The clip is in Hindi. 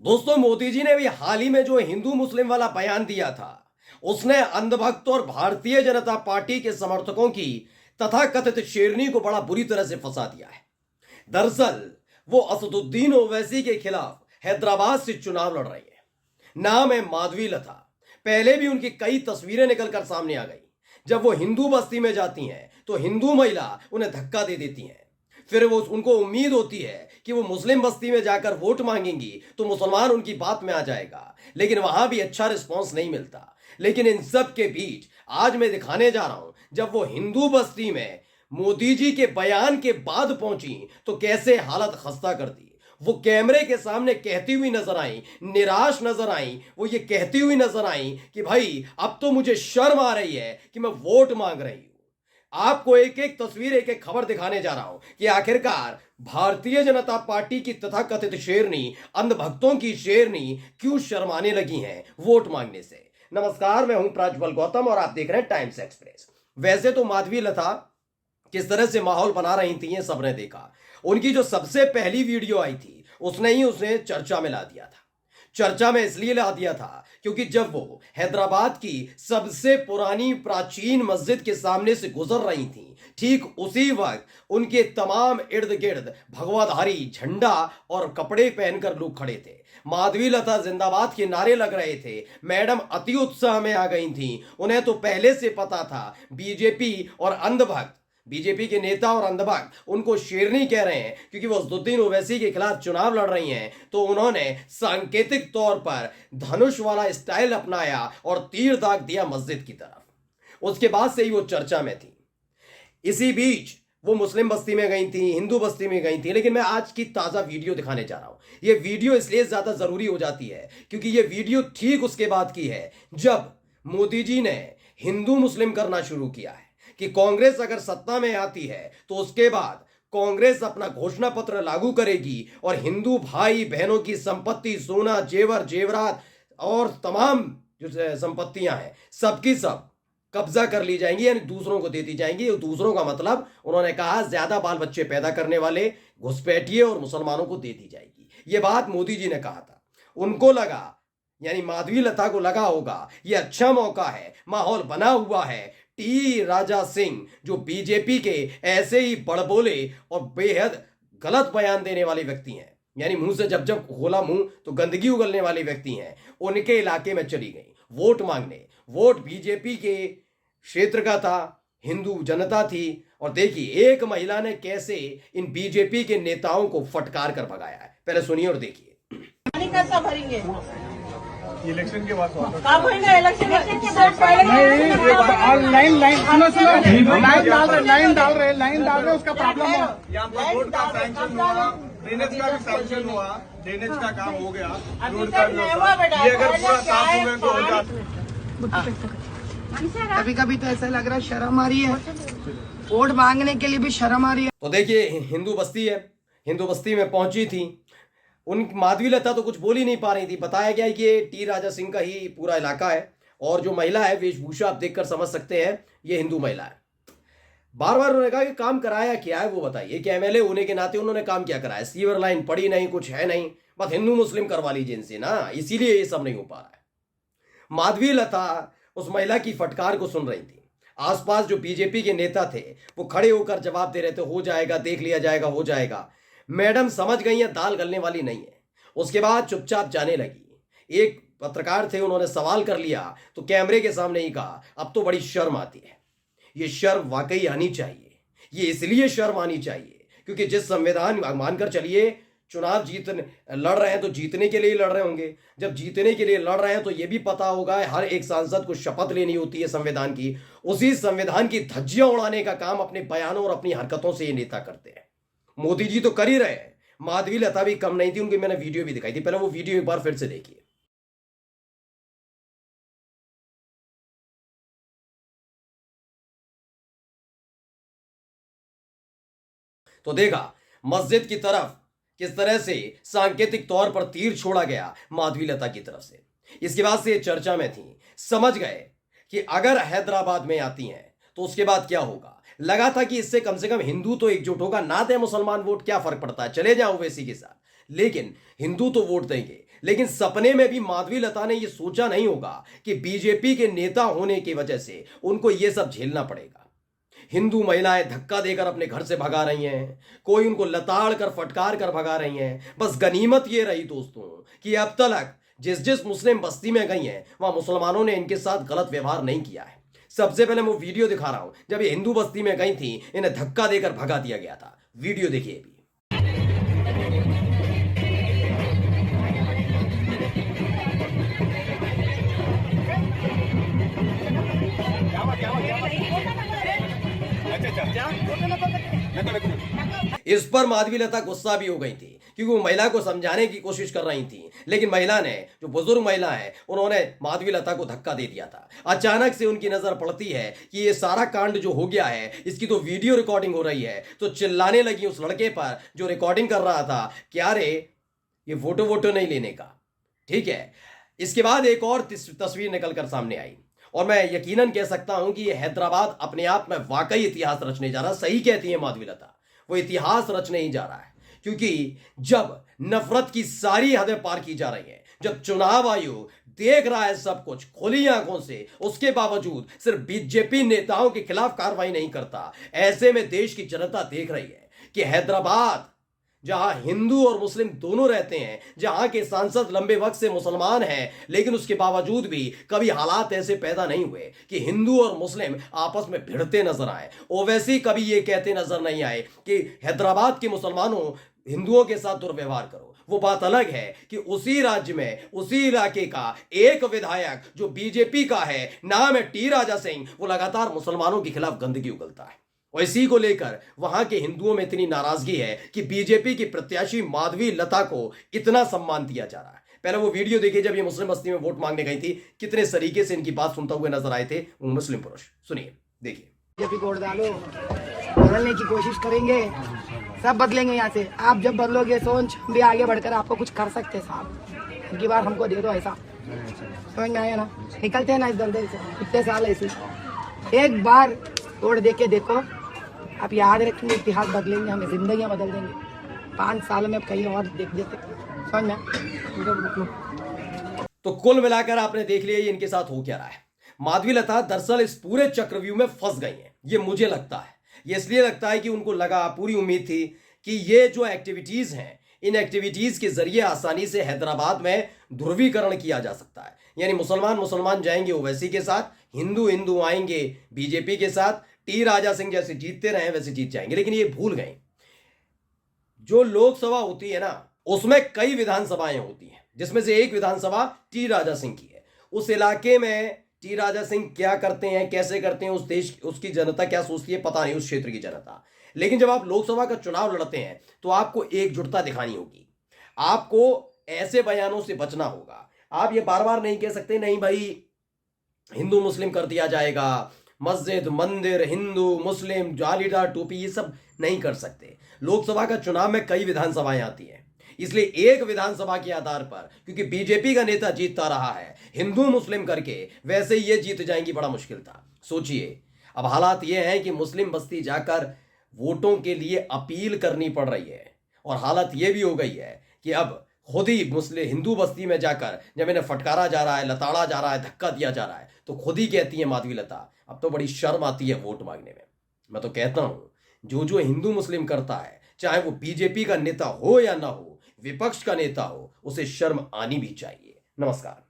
दोस्तों, मोदी जी ने भी हाल ही में जो हिंदू मुस्लिम वाला बयान दिया था, उसने अंधभक्त और भारतीय जनता पार्टी के समर्थकों की तथाकथित शेरनी को बड़ा बुरी तरह से फंसा दिया है। दरअसल वो असदुद्दीन ओवैसी के खिलाफ हैदराबाद से चुनाव लड़ रही है। नाम है माधवी लता। पहले भी उनकी कई तस्वीरें निकलकर सामने आ गई। जब वो हिंदू बस्ती में जाती हैं तो हिंदू महिला उन्हें धक्का दे देती हैं। फिर वो उनको उम्मीद होती है कि वो मुस्लिम बस्ती में जाकर वोट मांगेंगी तो मुसलमान उनकी बात में आ जाएगा, लेकिन वहां भी अच्छा रिस्पॉन्स नहीं मिलता। लेकिन इन सब के बीच आज मैं दिखाने जा रहा हूं, जब वो हिंदू बस्ती में मोदी जी के बयान के बाद पहुंची तो कैसे हालत खस्ता कर दी। वो कैमरे के सामने कहती हुई नजर आई, निराश नजर आई। वो ये कहती हुई नजर आई कि भाई अब तो मुझे शर्म आ रही है कि मैं वोट मांग रही हूं। आपको एक एक तस्वीर, एक एक खबर दिखाने जा रहा हूं कि आखिरकार भारतीय जनता पार्टी की तथाकथित शेरनी, अंधभक्तों की शेरनी क्यों शर्माने लगी हैं वोट मांगने से। नमस्कार, मैं हूं प्रज्वल गौतम और आप देख रहे हैं टाइम्स एक्सप्रेस। वैसे तो माधवी लता किस तरह से माहौल बना रही थी ये सबने देखा। उनकी जो सबसे पहली वीडियो आई थी उसने ही उसे चर्चा में ला दिया था। चर्चा में इसलिए ला दिया था क्योंकि जब वो हैदराबाद की सबसे पुरानी प्राचीन मस्जिद के सामने से गुजर रही थी, ठीक उसी वक्त उनके तमाम इर्द गिर्द भगवाधारी झंडा और कपड़े पहनकर लोग खड़े थे। माधवी लता जिंदाबाद के नारे लग रहे थे। मैडम अति उत्साह में आ गई थी। उन्हें तो पहले से पता था बीजेपी और अंधभक्त, बीजेपी के नेता और अंधभक्त उनको शेरनी कह रहे हैं क्योंकि वो असदुद्दीन ओवैसी के खिलाफ चुनाव लड़ रही हैं। तो उन्होंने सांकेतिक तौर पर धनुष वाला स्टाइल अपनाया और तीर दाग दिया मस्जिद की तरफ। उसके बाद से ही वो चर्चा में थी। इसी बीच वो मुस्लिम बस्ती में गई थी, हिंदू बस्ती में गई थी। लेकिन मैं आज की ताजा वीडियो दिखाने जा रहा हूं। ये वीडियो इसलिए ज्यादा जरूरी हो जाती है क्योंकि ये वीडियो ठीक उसके बाद की है जब मोदी जी ने हिंदू मुस्लिम करना शुरू किया है कि कांग्रेस अगर सत्ता में आती है तो उसके बाद कांग्रेस अपना घोषणा पत्र लागू करेगी और हिंदू भाई बहनों की संपत्ति, सोना, जेवर जेवरात और तमाम जो संपत्तियां हैं सबकी सब कब्जा कर ली जाएंगी, यानी दूसरों को दे दी जाएंगी। और दूसरों का मतलब उन्होंने कहा ज्यादा बाल बच्चे पैदा करने वाले घुसपैठिए और मुसलमानों को दे दी जाएगी। ये बात मोदी जी ने कहा था। उनको लगा, यानी माधवी लता को लगा होगा ये अच्छा मौका है, माहौल बना हुआ है। टी राजा सिंह जो बीजेपी के ऐसे ही बड़बोले और बेहद गलत बयान देने वाले व्यक्ति हैं, यानी मुंह से जब जब खोला मुंह तो गंदगी उगलने वाले व्यक्ति हैं, उनके इलाके में चली गई वोट मांगने। वोट बीजेपी के क्षेत्र का था, हिंदू जनता थी। और देखिए एक महिला ने कैसे इन बीजेपी के नेताओं को फटकार कर भगाया है। पहले सुनिए और देखिए। पानी कैसा भरेंगे इलेक्शन के बाद कब होगा इलेक्शन के बाद लाइन डाल रहे उसका प्रॉब्लम है। यहाँ पर रोड का सैंक्शन हुआ, ड्रेनेज का भी सैंक्शन हुआ, ड्रेनेज का काम हो गया, रोड का भी ये अगर पूरा साफ हुए तो हो जाता। कभी कभी तो ऐसा लग रहा है शर्म आ रही है, वोट मांगने के लिए भी शर्म आ रही है। तो देखिए हिंदू बस्ती है, हिंदू बस्ती में पहुंची थी। उन माधवी लता तो कुछ बोल ही नहीं पा रही थी। बताया गया कि ये टी राजा सिंह का ही पूरा इलाका है और जो महिला है वेशभूषा आप देखकर समझ सकते हैं ये हिंदू महिला है। बार बार उन्होंने कहा कि काम कराया क्या है वो बताइए कि एमएलए होने के नाते उन्होंने काम क्या कराया। सीवर लाइन पड़ी नहीं, कुछ है नहीं, बस हिंदू मुस्लिम करवा लीजिए इनसे ना, इसीलिए ये सब नहीं हो पा रहा है। माधवी लता उस महिला की फटकार को सुन रही थी। आसपास जो बीजेपी के नेता थे वो खड़े होकर जवाब दे रहे थे, हो जाएगा, देख लिया जाएगा, हो जाएगा। मैडम समझ गई है दाल गलने वाली नहीं है। उसके बाद चुपचाप जाने लगी। एक पत्रकार थे, उन्होंने सवाल कर लिया तो कैमरे के सामने ही कहा अब तो बड़ी शर्म आती है। ये शर्म वाकई आनी चाहिए। ये इसलिए शर्म आनी चाहिए क्योंकि जिस संविधान मानकर चलिए चुनाव लड़ रहे हैं तो जीतने के लिए लड़ रहे होंगे। जब जीतने के लिए लड़ रहे हैं तो यह भी पता होगा हर एक सांसद को शपथ लेनी होती है संविधान की। उसी संविधान की धज्जियां उड़ाने का काम अपने बयानों और अपनी हरकतों से ये नेता करते हैं। मोदी जी तो कर ही रहे हैं, माधवी लता भी कम नहीं थी। उनकी मैंने वीडियो भी दिखाई थी, पहले वो वीडियो एक बार फिर से देखिए। तो देखा मस्जिद की तरफ किस तरह से सांकेतिक तौर पर तीर छोड़ा गया माधवी लता की तरफ से। इसके बाद से ये चर्चा में थी। समझ गए कि अगर हैदराबाद में आती हैं तो उसके बाद क्या होगा। लगा था कि इससे कम से कम हिंदू तो एकजुट होगा, ना दे मुसलमान वोट क्या फर्क पड़ता है, चले जाओ ओवैसी के साथ। लेकिन हिंदू तो वोट देंगे, लेकिन सपने में भी माधवी लता ने यह सोचा नहीं होगा कि बीजेपी के नेता होने की वजह से उनको यह सब झेलना पड़ेगा। हिंदू महिलाएं धक्का देकर अपने घर से भगा रही हैं, कोई उनको लताड़ कर फटकार कर भगा रही हैं। बस गनीमत यह रही दोस्तों कि अब तक जिस जिस मुस्लिम बस्ती में गई हैं वहां मुसलमानों ने इनके साथ गलत व्यवहार नहीं किया है। सबसे पहले मैं वो वीडियो दिखा रहा हूं, जब ये हिंदू बस्ती में गई थी इन्हें धक्का देकर भगा दिया गया था। वीडियो देखिए भी। इस पर माधवी लता गुस्सा भी हो गई थी क्योंकि वो महिला को समझाने की कोशिश कर रही थी, लेकिन महिला ने, जो बुजुर्ग महिला है, उन्होंने माधवी लता को धक्का दे दिया था। अचानक से उनकी नजर पड़ती है कि ये सारा कांड जो हो गया है इसकी तो वीडियो रिकॉर्डिंग हो रही है, तो चिल्लाने लगी उस लड़के पर जो रिकॉर्डिंग कर रहा था, क्या रे ये फोटो नहीं लेने का, ठीक है। इसके बाद एक और तस्वीर निकलकर सामने आई और मैं यकीनन कह सकता हूं कि ये हैदराबाद अपने आप में वाकई इतिहास रचने जा रहा है। सही कहती है माधवी लता, वो इतिहास रचने ही जा रहा है, क्योंकि जब नफरत की सारी हदें पार की जा रही है, जब चुनाव आयोग देख रहा है सब कुछ खुली आंखों से, उसके बावजूद सिर्फ बीजेपी नेताओं के खिलाफ कार्रवाई नहीं करता। ऐसे में देश की जनता देख रही है कि हैदराबाद, जहां हिंदू और मुस्लिम दोनों रहते हैं, जहां के सांसद लंबे वक्त से मुसलमान हैं, लेकिन उसके बावजूद भी कभी हालात ऐसे पैदा नहीं हुए कि हिंदू और मुस्लिम आपस में भिड़ते नजर आए। ओवैसी कभी ये कहते नजर नहीं आए कि हैदराबाद के मुसलमानों हिंदुओं के साथ दुर्व्यवहार करो। वो बात अलग है कि उसी राज्य में, उसी इलाके का एक विधायक जो बीजेपी का है, नाम है टी राजा सिंह, वो लगातार मुसलमानों के खिलाफ गंदगी उगलता है। और इसी को लेकर वहां के हिंदुओं में इतनी नाराजगी है कि बीजेपी की प्रत्याशी माधवी लता को इतना सम्मान दिया जा रहा है। पहले वो वीडियो देखिए जब ये मुस्लिम बस्ती में वोट मांगने गई थी, कितने सलीके से इनकी बात सुनता हुए नजर आए थे वो मुस्लिम पुरुष। सुनिए, देखिए। बीजेपी को वोट डालो, बदलने की कोशिश करेंगे, सब बदलेंगे यहाँ से। आप जब बदलोगे सोच भी आगे बढ़कर आपको कुछ कर सकते हैं साहब। इनकी बार हमको दे दो, ऐसा समझ में आया ना। निकलते हैं ना इस दलदल से, इतने साल ऐसे। एक बार वोट दे के देखो, आप याद रखेंगे, इतिहास बदलेंगे, हमें जिंदगियां बदल देंगे। 5 साल में कहीं और देख देते, समझ में। तो कुल मिलाकर आपने देख लिया ये इनके साथ हो क्या रहा है। माधवी लता दरअसल इस पूरे चक्रव्यूह में फंस गई हैं, ये मुझे लगता है। ये इसलिए लगता है कि उनको लगा, पूरी उम्मीद थी कि ये जो एक्टिविटीज हैं, इन एक्टिविटीज के जरिए आसानी से हैदराबाद में ध्रुवीकरण किया जा सकता है। यानी मुसलमान जाएंगे ओवैसी के साथ, हिंदू आएंगे बीजेपी के साथ, टी राजा सिंह जैसे जीतते रहे वैसे जीत जाएंगे। लेकिन ये भूल गए, जो लोकसभा होती है ना, उसमें कई विधानसभाएं होती हैं, जिसमें से एक विधानसभा टी राजा सिंह की है। उस इलाके में टी राजा सिंह क्या करते हैं, कैसे करते हैं, उस देश, उसकी जनता क्या सोचती है पता नहीं, उस क्षेत्र की जनता। लेकिन जब आप लोकसभा का चुनाव लड़ते हैं तो आपको एकजुटता दिखानी होगी, आपको ऐसे बयानों से बचना होगा। आप ये बार बार नहीं कह सकते नहीं भाई हिंदू मुस्लिम कर दिया जाएगा, मस्जिद मंदिर हिंदू मुस्लिम जालीदार टोपी, ये सब नहीं कर सकते। लोकसभा का चुनाव में कई विधानसभाएं आती हैं, इसलिए एक विधानसभा के आधार पर, क्योंकि बीजेपी का नेता जीतता रहा है हिंदू मुस्लिम करके, वैसे ये जीत जाएंगी बड़ा मुश्किल था। सोचिए, अब हालात ये हैं कि मुस्लिम बस्ती जाकर वोटों के लिए अपील करनी पड़ रही है, और हालत ये भी हो गई है कि अब खुद ही मुस्लिम हिंदू बस्ती में जाकर जब इन्हें फटकारा जा रहा है, लताड़ा जा रहा है, धक्का दिया जा रहा है, तो खुद ही कहती है माधवी लता, अब तो बड़ी शर्म आती है वोट मांगने में। मैं तो कहता हूं जो हिंदू मुस्लिम करता है, चाहे वो बीजेपी का नेता हो या ना हो, विपक्ष का नेता हो, उसे शर्म आनी भी चाहिए। नमस्कार।